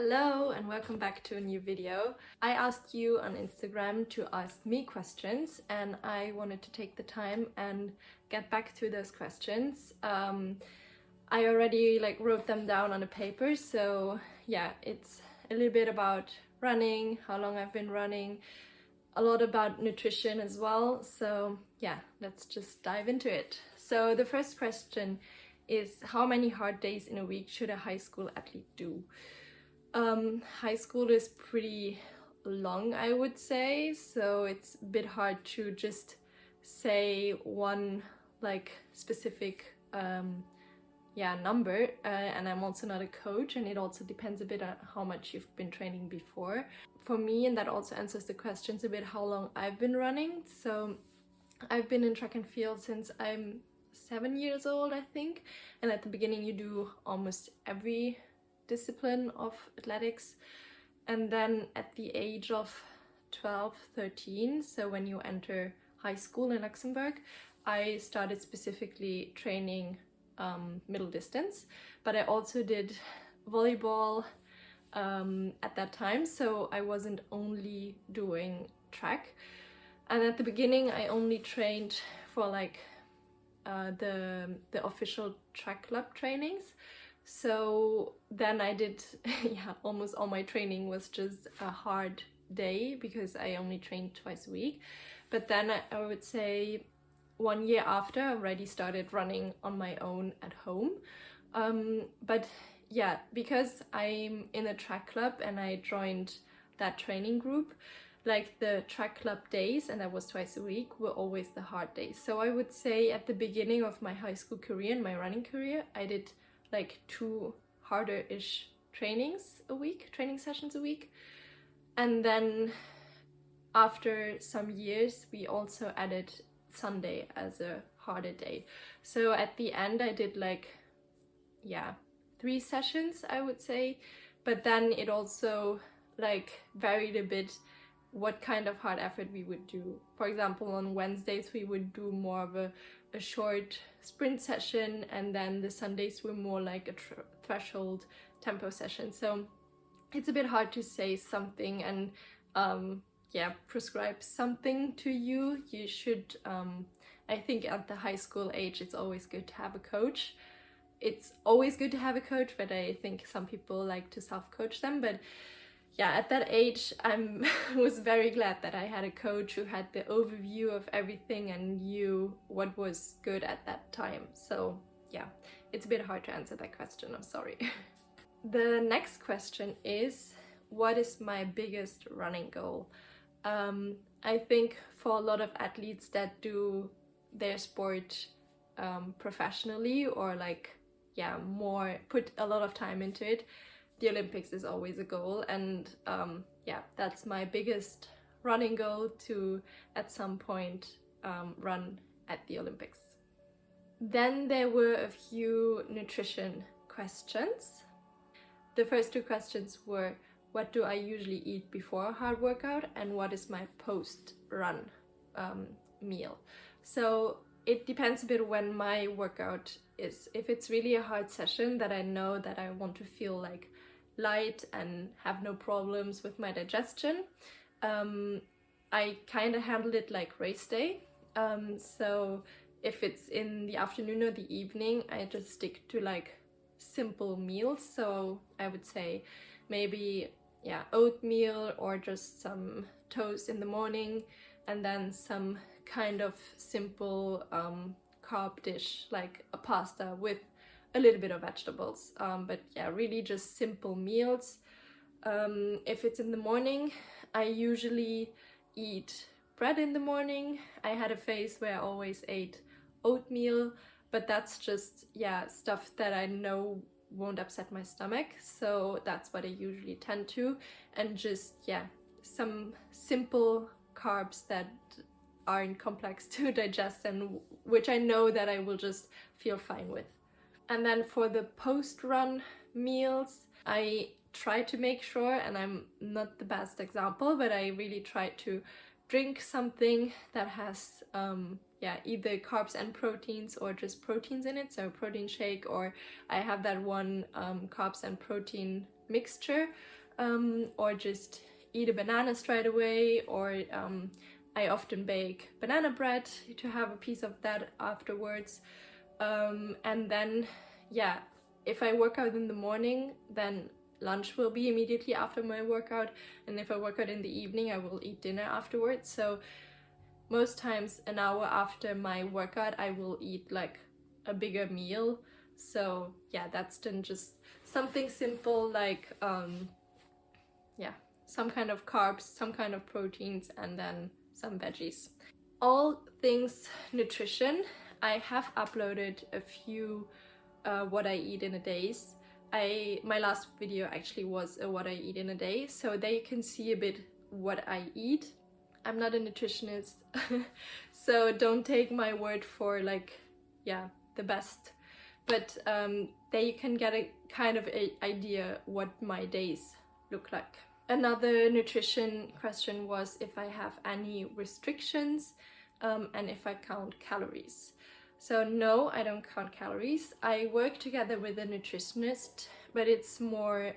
Hello and welcome back to a new video. I asked you on Instagram to ask me questions and I wanted to take the time and get back to those questions. I already wrote them down on a paper, so yeah, it's a little bit about running, how long I've been running, a lot about nutrition as well. So yeah, let's just dive into it. So the first question is, how many hard days in a week should a high school athlete do? High school is pretty long, I would say, so it's a bit hard to just say one specific number, and I'm also not a coach, and it also depends a bit on how much you've been training before. For me, and that also answers the questions a bit, how long I've been running. So I've been in track and field since I'm 7 years old, I think, and at the beginning you do almost every discipline of athletics, and then at the age of 12, 13, so when you enter high school in Luxembourg, I started specifically training middle distance, but I also did volleyball at that time, so I wasn't only doing track. And at the beginning I only trained for the official track club trainings. So then I did, almost all my training was just a hard day because I only trained twice a week. But then I would say 1 year after, I already started running on my own at home. But yeah, because I'm in a track club and I joined that training group, the track club days, and that was twice a week, were always the hard days. So I would say at the beginning of my high school career and my running career, I did 2 harder-ish training sessions a week. And then after some years, we also added Sunday as a harder day. So at the end, I did 3 sessions, I would say. But then it also varied a bit what kind of hard effort we would do. For example, on Wednesdays we would do more of a short sprint session, and then the Sundays were more like a threshold tempo session. So it's a bit hard to say something and prescribe something to you. You should, I think at the high school age, it's always good to have a coach. It's always good to have a coach, but I think some people like to self-coach them. But yeah, at that age, I was very glad that I had a coach who had the overview of everything and knew what was good at that time. So yeah, it's a bit hard to answer that question, I'm sorry. The next question is, what is my biggest running goal? I think for a lot of athletes that do their sport professionally, or more put a lot of time into it, the Olympics is always a goal, and that's my biggest running goal, to at some point run at the Olympics. Then there were a few nutrition questions. The first 2 questions were, what do I usually eat before a hard workout, and what is my post-run meal? So it depends a bit when my workout is. If it's really a hard session that I know that I want to feel light and have no problems with my digestion, I kind of handle it like race day. So if it's in the afternoon or the evening, I just stick to simple meals. So I would say maybe oatmeal or just some toast in the morning, and then some kind of simple carb dish like a pasta with a little bit of vegetables, but yeah, really just simple meals. If it's in the morning, I usually eat bread in the morning. I had a phase where I always ate oatmeal, but that's just stuff that I know won't upset my stomach, so that's what I usually tend to. And just some simple carbs that aren't complex to digest and which I know that I will just feel fine with. And then for the post-run meals, I try to make sure, and I'm not the best example, but I really try to drink something that has yeah, either carbs and proteins or just proteins in it, so protein shake, or I have that one carbs and protein mixture, or just eat a banana straight away, or I often bake banana bread to have a piece of that afterwards. And then, yeah, if I work out in the morning, then lunch will be immediately after my workout, and if I work out in the evening, I will eat dinner afterwards. So most times an hour after my workout, I will eat like a bigger meal. So yeah, that's then just something simple like yeah, some kind of carbs, some kind of proteins, and then some veggies. All things nutrition, I have uploaded a few what I eat in a day. My last video actually was what I eat in a day, so there you can see a bit what I eat. I'm not a nutritionist, so don't take my word for like, yeah, the best. But there you can get a kind of idea what my days look like. Another nutrition question was if I have any restrictions and if I count calories. So no, I don't count calories. I work together with a nutritionist, but it's more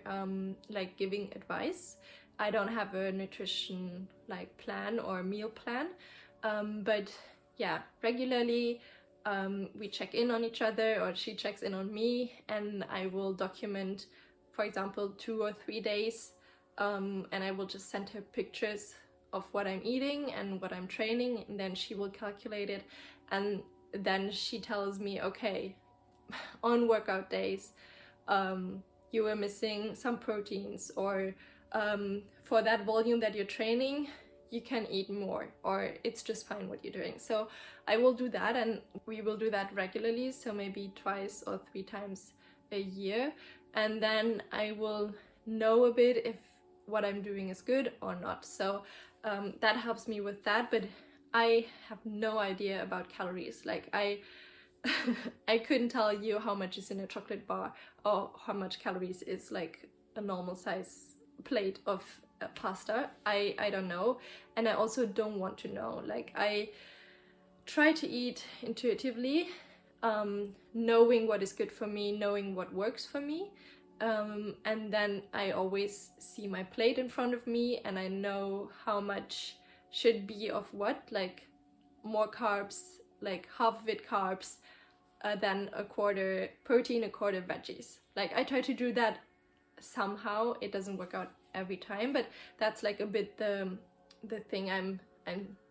like giving advice. I don't have a nutrition like plan or meal plan, but yeah, regularly we check in on each other, or she checks in on me, and I will document, for example, 2 or 3 days, and I will just send her pictures of what I'm eating and what I'm training, and then she will calculate it, and then she tells me, okay, on workout days you were missing some proteins, or for that volume that you're training, you can eat more, or it's just fine what you're doing. So I will do that, and we will do that regularly, so maybe 2 or 3 times a year, and then I will know a bit if what I'm doing is good or not. So that helps me with that, but I have no idea about calories. Like I couldn't tell you how much is in a chocolate bar, or how much calories is like a normal size plate of pasta. I don't know, and I also don't want to know. Like I try to eat intuitively, knowing what is good for me, knowing what works for me, and then I always see my plate in front of me, and I know how much should be of what, like more carbs, like half of it carbs, then a quarter protein, a quarter veggies. Like I try to do that somehow. It doesn't work out every time, but that's like a bit the thing I'm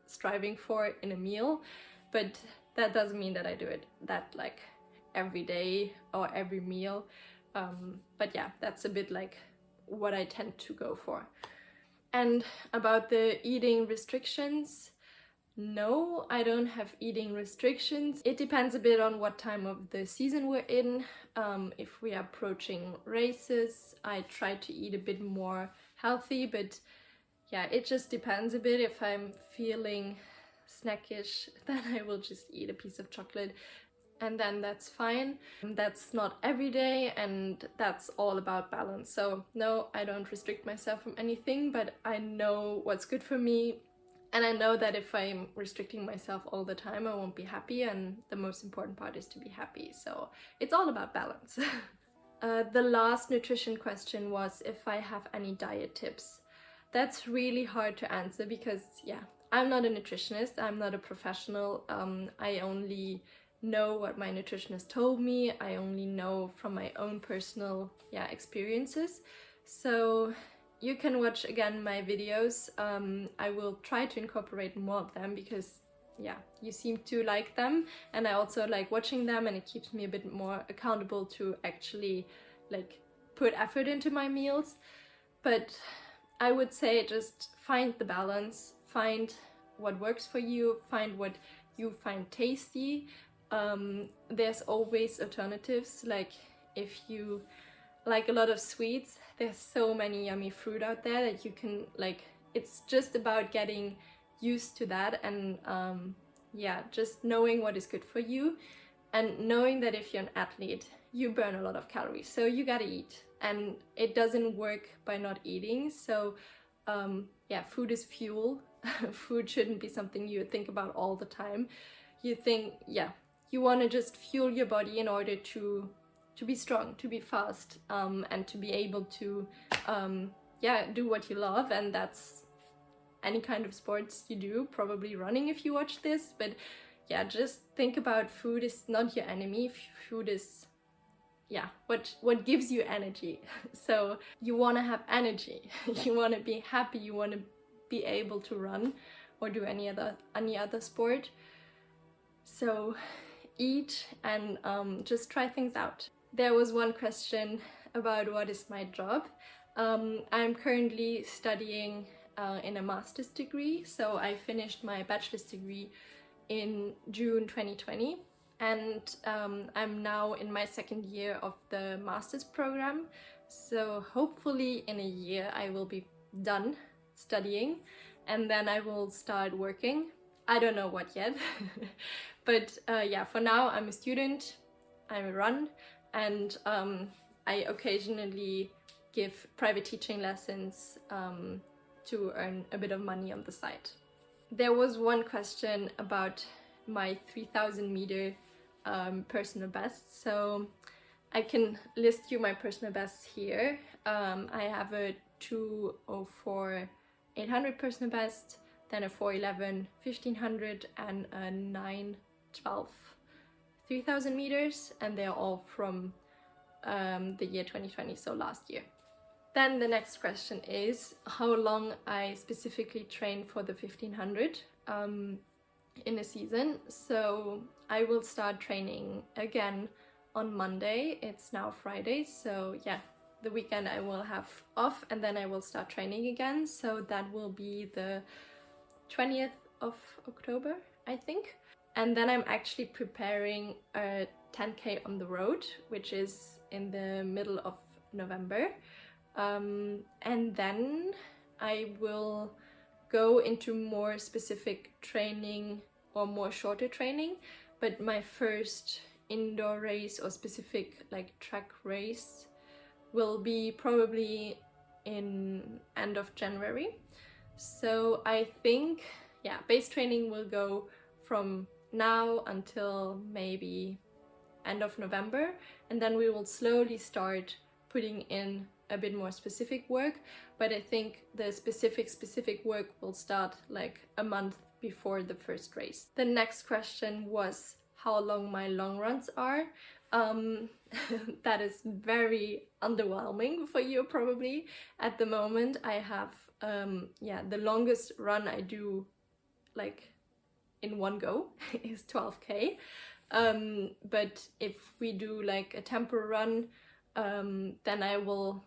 striving for in a meal. But that doesn't mean that I do it that like every day or every meal. But yeah, that's a bit like what I tend to go for. And about the eating restrictions, no, I don't have eating restrictions. It depends a bit on what time of the season we're in. If we are approaching races, I try to eat a bit more healthy, but yeah, it just depends a bit. If I'm feeling snackish, then I will just eat a piece of chocolate, and then that's fine. That's not every day, and that's all about balance. So no, I don't restrict myself from anything, but I know what's good for me, and I know that if I'm restricting myself all the time, I won't be happy, and the most important part is to be happy. So it's all about balance. The last nutrition question was if I have any diet tips. That's really hard to answer because, yeah, I'm not a nutritionist, I'm not a professional. I only know what my nutritionist told me. I only know from my own personal experiences. So you can watch again my videos. I will try to incorporate more of them because you seem to like them, and I also like watching them, and it keeps me a bit more accountable to actually like put effort into my meals. But I would say just find the balance, find what works for you, find what you find tasty. There's always alternatives. Like if you like a lot of sweets, there's so many yummy fruit out there that you can like. It's just about getting used to that, and just knowing what is good for you, and knowing that if you're an athlete, you burn a lot of calories, so you gotta eat, and it doesn't work by not eating. So food is fuel. Food shouldn't be something you think about all the time. you think, yeah, you want to just fuel your body in order to be strong, to be fast, and to be able to yeah, do what you love. And that's any kind of sports you do, probably running if you watch this. But yeah, just think about food is not your enemy. Food is, yeah, what gives you energy. So you want to have energy, you want to be happy, you want to be able to run or do any other sport. So eat and just try things out. There was one question about what is my job. I'm currently studying in a master's degree, so I finished my bachelor's degree in June 2020, and I'm now in my second year of the master's program. So hopefully in a year I will be done studying, and then I will start working. I don't know what yet. But yeah, for now I'm a student, I run, and I occasionally give private teaching lessons to earn a bit of money on the side. There was one question about my 3000 meter personal best. So I can list you my personal bests here. I have a 2:04 800 personal best, then a 4:11 1500, and a 9:12 3000 meters, and they're all from the year 2020, so last year. Then the next question is how long I specifically train for the 1500 in a season. So I will start training again on Monday. It's now Friday, so yeah, the weekend I will have off, and then I will start training again. So that will be the 20th of October, I think. And then I'm actually preparing a 10K on the road, which is in the middle of November. And then I will go into more specific training or more shorter training, but my first indoor race or specific like track race will be probably in end of January. So I think, yeah, base training will go from now until maybe end of November, and then we will slowly start putting in a bit more specific work. But I think the specific work will start like a month before the first race. The next question was how long my long runs are. That is very underwhelming for you probably. At the moment I have yeah, the longest run I do like in one go is 12K. But if we do like a tempo run, then I will,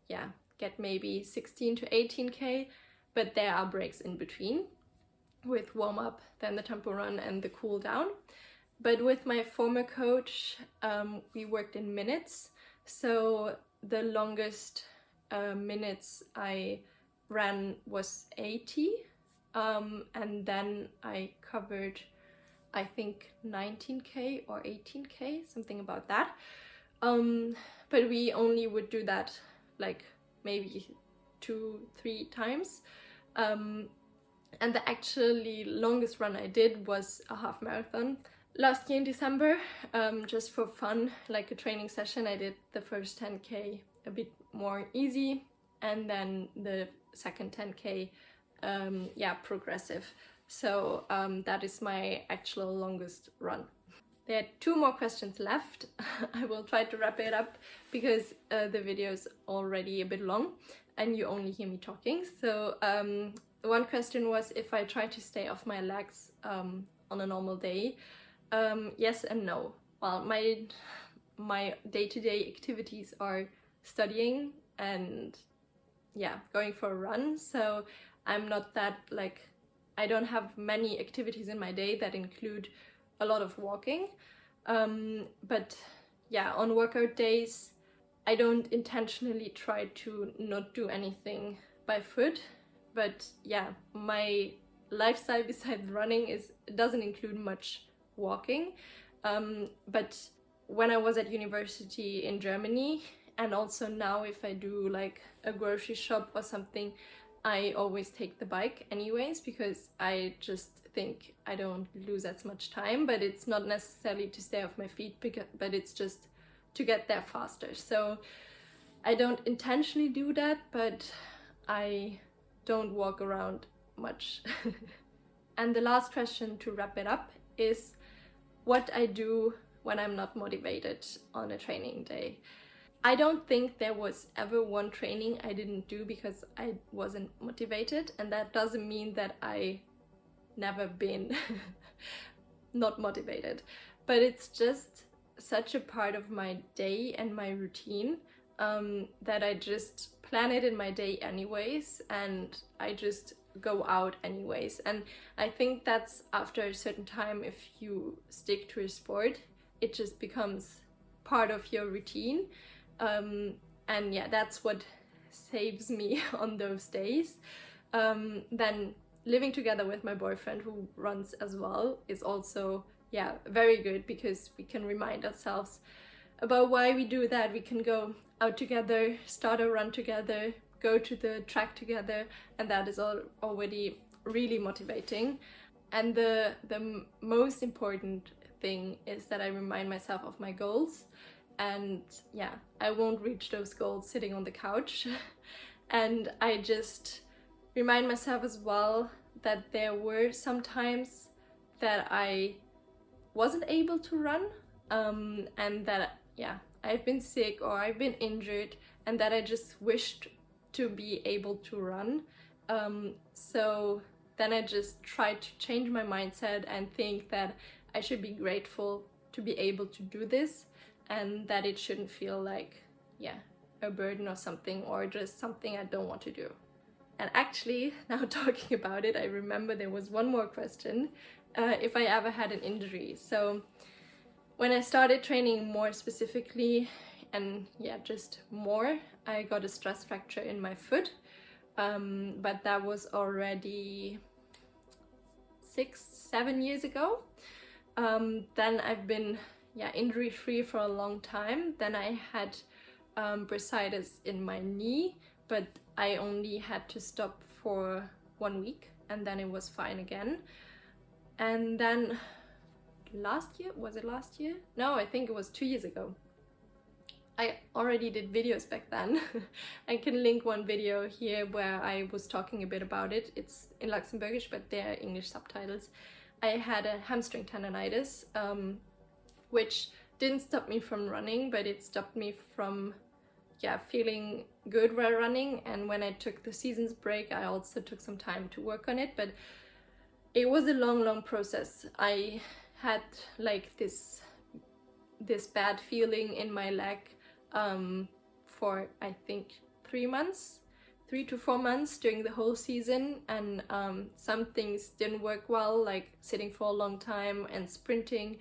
yeah, get maybe 16 to 18K, but there are breaks in between with warm-up, then the tempo run and the cool down. But with my former coach, we worked in minutes, so the longest minutes I ran was 80, and then I covered, I think, 19K or 18K, something about that. But we only would do that like maybe 2-3 times. And the actually longest run I did was a half marathon. Last year in December, just for fun, like a training session, I did the first 10K a bit more easy, and then the second 10K, yeah, progressive. So that is my actual longest run. There are 2 more questions left. I will try to wrap it up because the video is already a bit long and you only hear me talking. So one question was if I try to stay off my legs on a normal day. Yes and no. Well, my day-to-day activities are studying and, yeah, going for a run. So I'm not that, like, I don't have many activities in my day that include a lot of walking. But yeah, on workout days, I don't intentionally try to not do anything by foot. But yeah, my lifestyle besides running doesn't include much walking. But when I was at university in Germany, and also now if I do like a grocery shop or something, I always take the bike anyways, because I just think I don't lose as much time, but it's not necessarily to stay off my feet, but it's just to get there faster. So I don't intentionally do that, but I don't walk around much. And the last question to wrap it up is what I do when I'm not motivated on a training day. I don't think there was ever one training I didn't do because I wasn't motivated, and that doesn't mean that I never been not motivated, but it's just such a part of my day and my routine that I just plan it in my day anyways, and I just go out anyways. And I think that's after a certain time, if you stick to a sport, it just becomes part of your routine. And yeah, that's what saves me on those days. Then living together with my boyfriend, who runs as well, is also, yeah, very good, because we can remind ourselves about why we do that. We can go out together, start a run together, go to the track together, and that is already really motivating. And the most important thing is that I remind myself of my goals. And yeah, I won't reach those goals sitting on the couch. And I just remind myself as well that there were some times that I wasn't able to run, and that, yeah, I've been sick or I've been injured, and that I just wished to be able to run. So then I just tried to change my mindset and think that I should be grateful to be able to do this, and that it shouldn't feel like, yeah, a burden or something, or just something I don't want to do. And actually, now talking about it, I remember there was one more question, if I ever had an injury. So when I started training more specifically, and yeah, just more, I got a stress fracture in my foot, but that was already 6-7 years ago. Then I've been, yeah, injury-free for a long time. Then I had bursitis in my knee, but I only had to stop for 1 week, and then it was fine again. And then last year, was it last year? No, I think it was 2 years ago. I already did videos back then. I can link one video here where I was talking a bit about it. It's in Luxembourgish, but there are English subtitles. I had a hamstring tendonitis, which didn't stop me from running, but it stopped me from, yeah, feeling good while running. And when I took the season's break, I also took some time to work on it, but it was a long process. I had like this bad feeling in my leg for, I think, 3 to 4 months during the whole season, and some things didn't work well, like sitting for a long time and sprinting,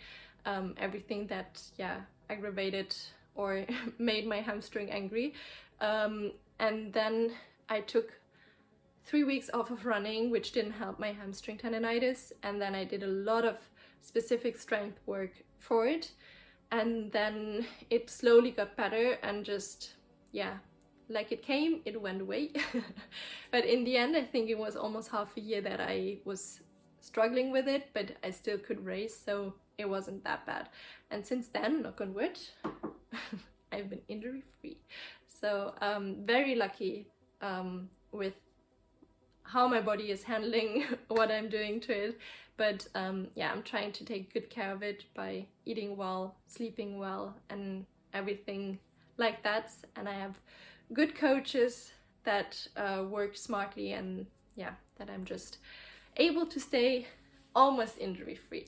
everything that, yeah, aggravated or made my hamstring angry. And then I took 3 weeks off of running, which didn't help my hamstring tendonitis, and then I did a lot of specific strength work for it, and then it slowly got better, and just, yeah, like it came, it went away. But in the end, I think it was almost half a year that I was struggling with it, but I still could race, so it wasn't that bad. And since then, knock on wood, I've been injury-free. So very lucky with how my body is handling what I'm doing to it. But yeah, I'm trying to take good care of it by eating well, sleeping well, and everything like that. And I have good coaches that work smartly, and yeah, that I'm just able to stay almost injury-free.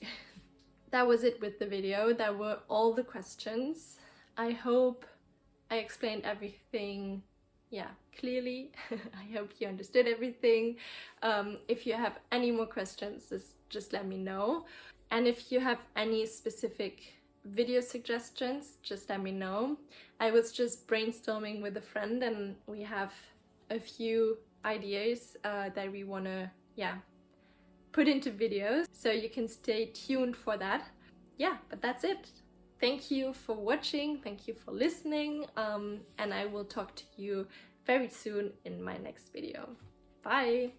That was it with the video. That were all the questions. I hope I explained everything, yeah, clearly. I hope you understood everything. If you have any more questions, just let me know. And if you have any specific video suggestions, just let me know. I was just brainstorming with a friend, and we have a few ideas that we want to, yeah, put into videos, so you can stay tuned for that. Yeah, but that's it. Thank you for watching, thank you for listening, and I will talk to you very soon in my next video. Bye!